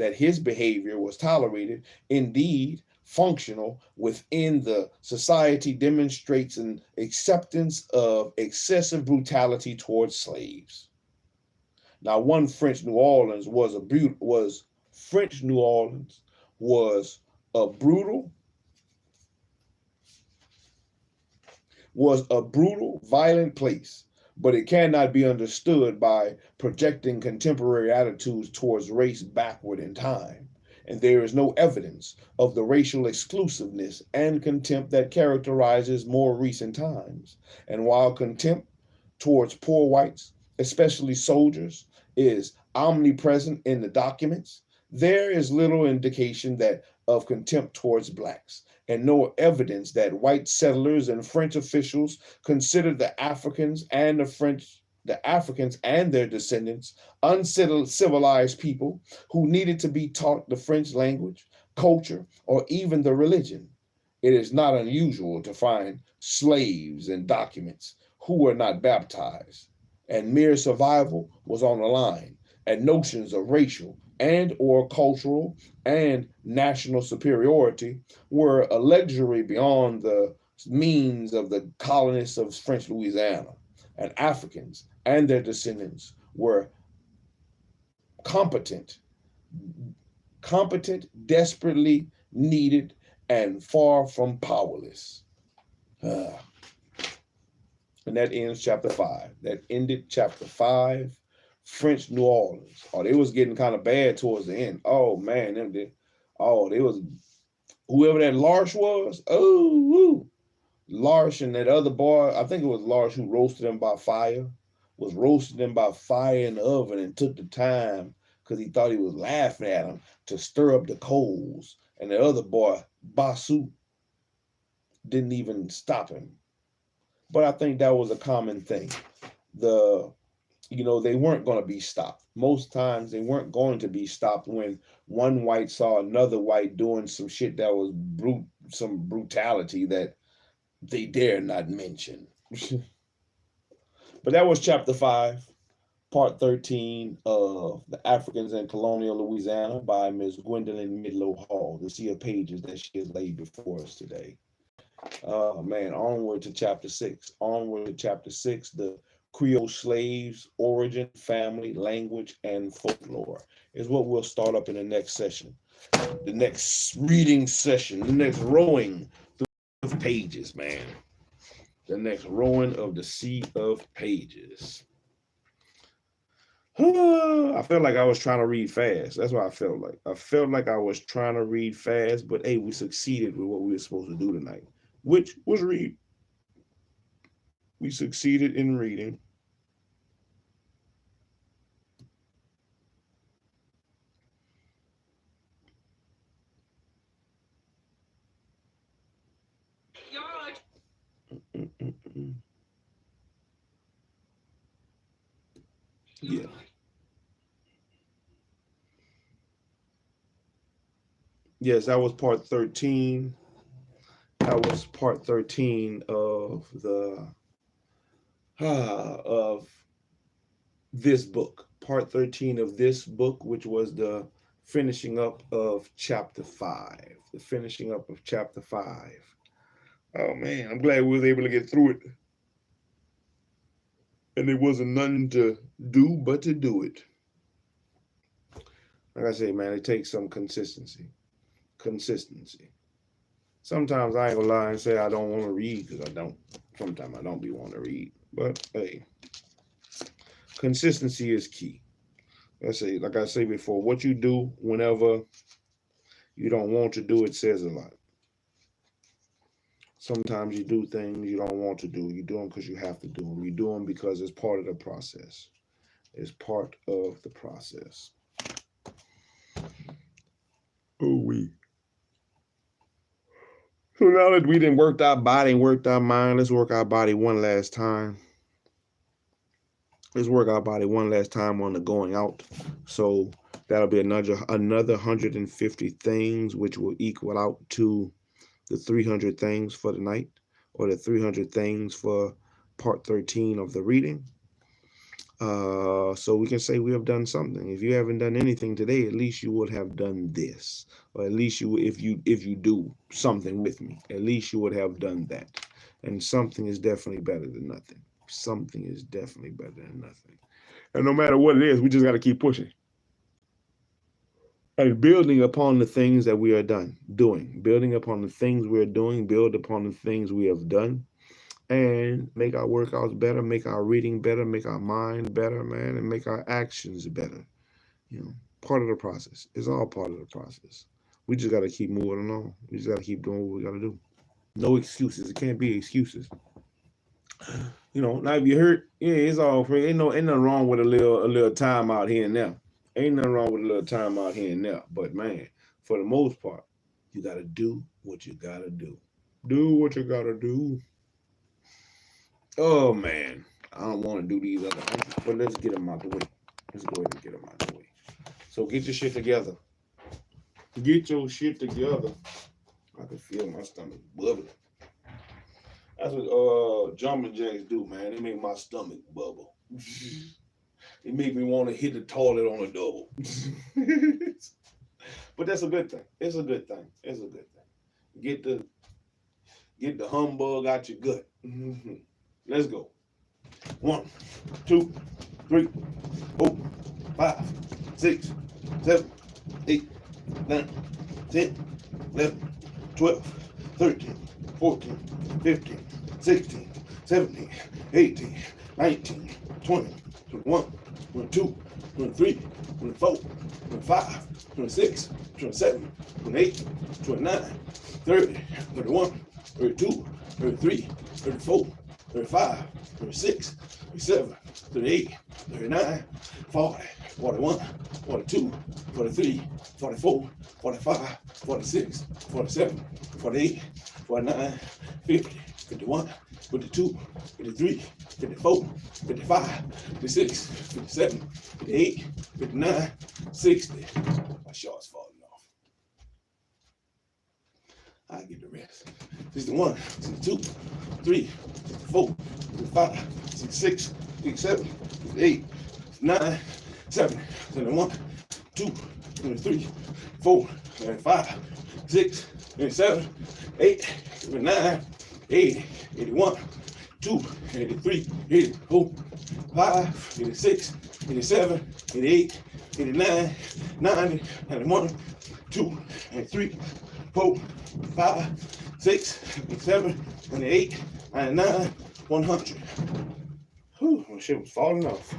[SPEAKER 1] was tolerated, indeed functional within the society, demonstrates an acceptance of excessive brutality towards slaves. Now, French New Orleans was a brutal, violent place, but it cannot be understood by projecting contemporary attitudes towards race backward in time. And there is no evidence of the racial exclusiveness and contempt that characterizes more recent times. And while contempt towards poor whites, especially soldiers, is omnipresent in the documents, there is little indication of contempt towards blacks, and no evidence that white settlers and French officials considered the Africans and their descendants uncivilized people who needed to be taught the French language, culture, or even the religion. It is not unusual to find slaves in documents who were not baptized, and mere survival was on the line, and notions of racial and or cultural and national superiority were a luxury beyond the means of the colonists of French Louisiana, and Africans and their descendants were competent, desperately needed, and far from powerless. And that ends chapter 5. That ended chapter 5. French New Orleans. Oh, they was getting kind of bad towards the end. Oh man, they was whoever that Larsh was. Oh, Larsh and that other boy. I think it was Larsh who roasted them by fire. Was roasting them by fire in the oven and took the time because he thought he was laughing at him to stir up the coals. And the other boy, Basu, didn't even stop him. But I think that was a common thing. They weren't going to be stopped. Most times they weren't going to be stopped when one white saw another white doing some shit that was some brutality that they dare not mention. But that was chapter 5, part 13 of The Africans in Colonial Louisiana by Ms. GWENDOLYN MIDLO Hall. The sea of pages that she has laid before us today. Oh man, onward to chapter 6. The Creole slaves, origin, family, language, and folklore is what we'll start up in the next session. The next reading session, the next rowing through the pages, man. The next rowing of the sea of pages. I felt like I was trying to read fast. That's what I felt like. I felt like I was trying to read fast, but hey, we succeeded with what we were supposed to do tonight, which was read. We succeeded in reading. Yeah. Yes, that was part 13. That was part 13 of of this book. Part 13 of this book, which was the finishing up of chapter 5. The finishing up of chapter 5. Oh man, I'm glad we was able to get through it. And there wasn't nothing to do but to do it. Like I say, man, it takes some consistency. Sometimes I ain't gonna lie and say I don't want to read because I don't. Sometimes I don't be wanting to read. But hey, consistency is key. Like I say before, what you do whenever you don't want to do it says a lot. Sometimes you do things you don't want to do. You do them because you have to do them. You do them because it's part of the process. It's part of the process. Oh, So now that we done worked our body and worked our mind, let's work our body one last time. Let's work our body one last time on the going out. So that'll be another 150 things, which will equal out to the 300 things for the night, or the 300 things for part 13 of the reading. So we can say we have done something. If you haven't done anything today, at least you would have done this, or at least you, if you do something with me, at least you would have done that. And something is definitely better than nothing. Something is definitely better than nothing. And no matter what it is, we just got to keep pushing and building upon the things that we are doing, building upon the things we're doing, build upon the things we have done, and make our workouts better, make our reading better, make our mind better, man, and make our actions better. You know, part of the process. It's all part of the process. We just got to keep moving along. We just got to keep doing what we got to do. No excuses. It can't be excuses. You know, now if you hurt, yeah, it's all free. Ain't nothing wrong with a little time out here and there. Ain't nothing wrong with a little time out here and there. But man, for the most part, you gotta do what you gotta do. Do what you gotta do. Oh man, I don't want to do these other things, but let's get them out the way. Let's go ahead and get them out the way. So get your shit together. Get your shit together. I can feel my stomach bubbling. That's what jumping jacks do, man. They make my stomach bubble. It make me want to hit the toilet on a double. But that's a good thing. It's a good thing. It's a good thing. Get the humbug out your gut. Let's go. 1, 2, 3, 4, 5, 6, 7, 8, 9, 10, 11, 12, 13, 14, 15, 16, 17, 18, 19, 20, 21, 22, 23, 24, 25, 26, 27, 28, 29, 30, 31, 32, 33, 34, 35, 36, 37, 38, 39, 40, 41, 42, 43, 44, 45, 46, 47, 48, 49, 50, 51, 52, 53, 54, 55, 56, 57, 58, 59, 60. My shorts falling off. I get the rest. 61, 62, 63, 64, 65, 66, 67, 68, 9, 7, 71, 2, 23, 4, 5, 6, 7, 8, 9, 80, 81, 2, 83, 84, 5, 86, 87, 88, 89, 90, 91, 2, 3, 4, 5, 6, 7, 8, 99, 100. Whew, my shit was falling off.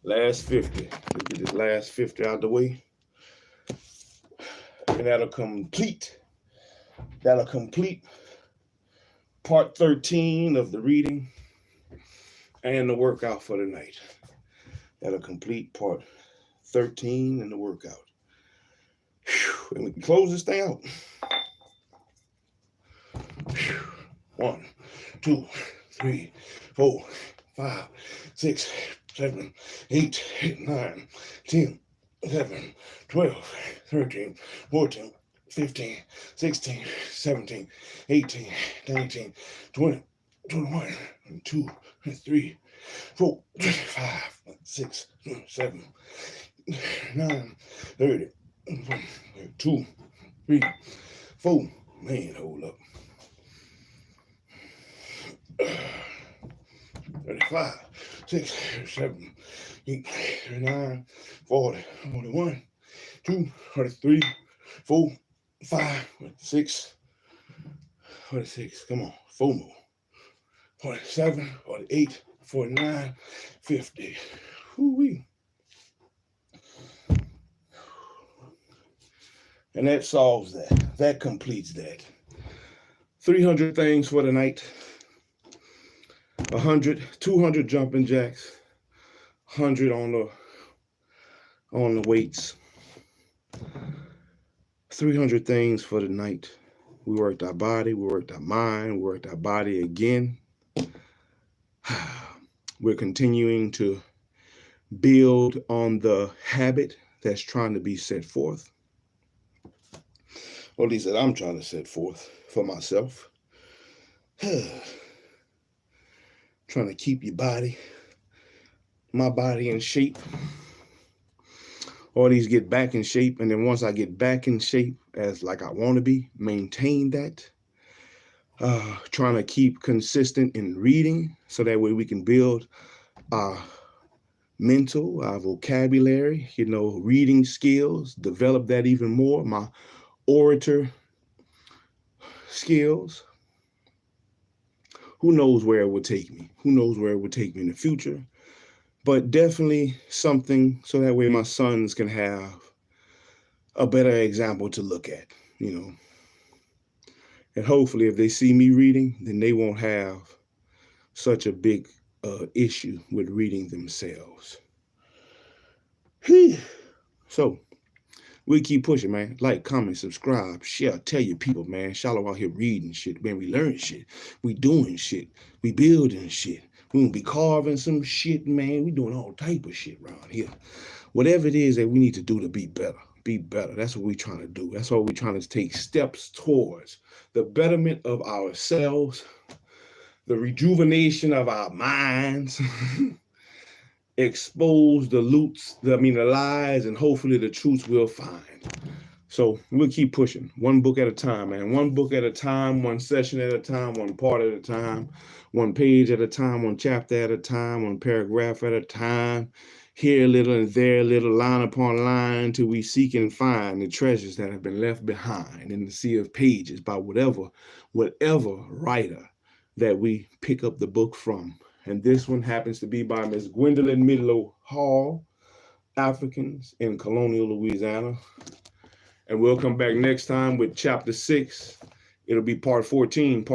[SPEAKER 1] Last 50. Let's get this last 50 out the way. And that'll complete part 13 of the reading and the workout for the night. That'll complete part 13 and the workout. Whew, and we can close this thing out. 1, 2, 3, 4, 5, 6, 7, 8, 9, 10, 11, 12, 13, 14, 15, 16, 17, 18, 19, 20, 21, 2, 3, 4, 5, 6, 7, 9, 30, 2, 3, 4. Man, hold up. 35, 6, 7, 8, 9, 40, 41, 2, 43, 4, 5, 6, 46. Come on, 4 more. 47, 48, 49, 50. Whoo-wee. And that solves that. That completes that. 300 things for the night. 100, 200 jumping jacks, 100 on the weights, 300 things for the night. We worked our body, we worked our mind, we worked our body again. We're continuing to build on the habit that's trying to be set forth. Or at least that I'm trying to set forth for myself. trying to keep your body, my body in shape. All these get back in shape, and then once I get back in shape as like I want to be, maintain that. Trying to keep consistent in reading so that way we can build our mental, our vocabulary, you know, reading skills, develop that even more, my orator skills. Who knows where it will take me? Who knows where it will take me in the future? But definitely something so that way my sons can have a better example to look at, you know. And hopefully if they see me reading, then they won't have such a big issue with reading themselves. So we keep pushing, man. Like, comment, subscribe, share, tell your people, man. Shallow out here reading shit, man. We learning shit. We doing shit. We building shit. We gonna be carving some shit, man. We doing all type of shit around here. Whatever it is that we need to do to be better. Be better. That's what we're trying to do. That's what we're trying to take steps towards. The betterment of ourselves, the rejuvenation of our minds, expose the the lies, and hopefully the truths we'll find. So we'll keep pushing, one book at a time, man. One book at a time, one session at a time, one part at a time, one page at a time, one chapter at a time, one paragraph at a time. Here a little and there a little, line upon line, till we seek and find the treasures that have been left behind in the sea of pages by whatever writer that we pick up the book from. And this one happens to be by Miss GWENDOLYN MIDLO Hall, Africans in Colonial, Louisiana. And we'll come back next time with chapter 6. It'll be part 14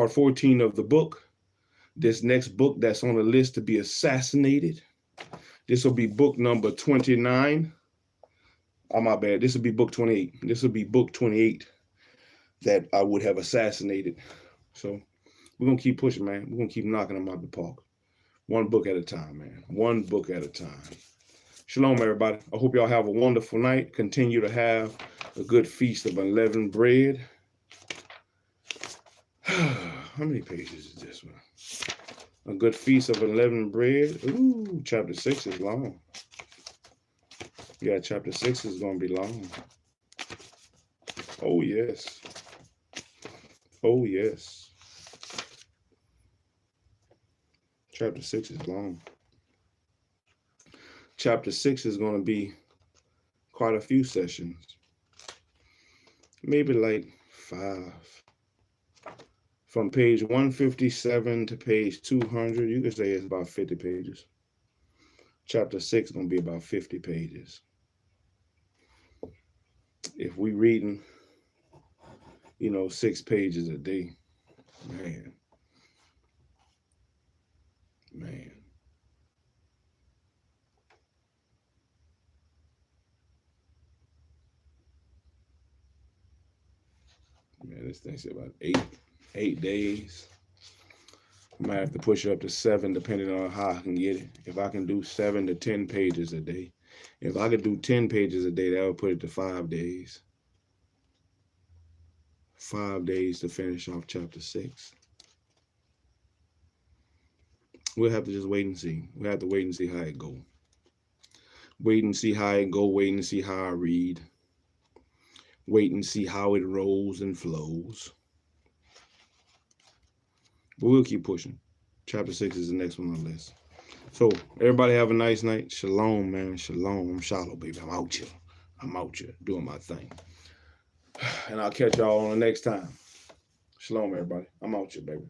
[SPEAKER 1] of the book. This next book that's on the list to be assassinated. This will be book number 29. Oh, my bad. This will be book 28. This will be book 28 that I would have assassinated. So we're going to keep pushing, man. We're going to keep knocking them out the park. One book at a time, man. One book at a time. Shalom, everybody. I hope y'all have a wonderful night. Continue to have a good feast of unleavened bread. How many pages is this one? A good feast of unleavened bread. Ooh, chapter 6 is long. Yeah, chapter 6 is going to be long. Oh, yes. Oh, yes. Chapter 6 is long. Chapter 6 is going to be quite a few sessions. Maybe like 5. From page 157 to page 200, you could say it's about 50 pages. Chapter 6 is going to be about 50 pages. If we reading, 6 pages a day, man. Man, this thing's about 8 days. I might have to push it up to 7, depending on how I can get it. If I can do 7 to 10 pages a day. If I could do 10 pages a day, that would put it to 5 days. 5 days to finish off chapter 6. We'll have to just wait and see. We'll have to wait and see how it go. Wait and see how it go. Wait and see how I read. Wait and see how it rolls and flows. But we'll keep pushing. Chapter 6 is the next one on the list. So everybody have a nice night. Shalom, man. Shalom. I'm Shalom, baby. I'm out here doing my thing. And I'll catch y'all on the next time. Shalom, everybody. I'm out here, baby.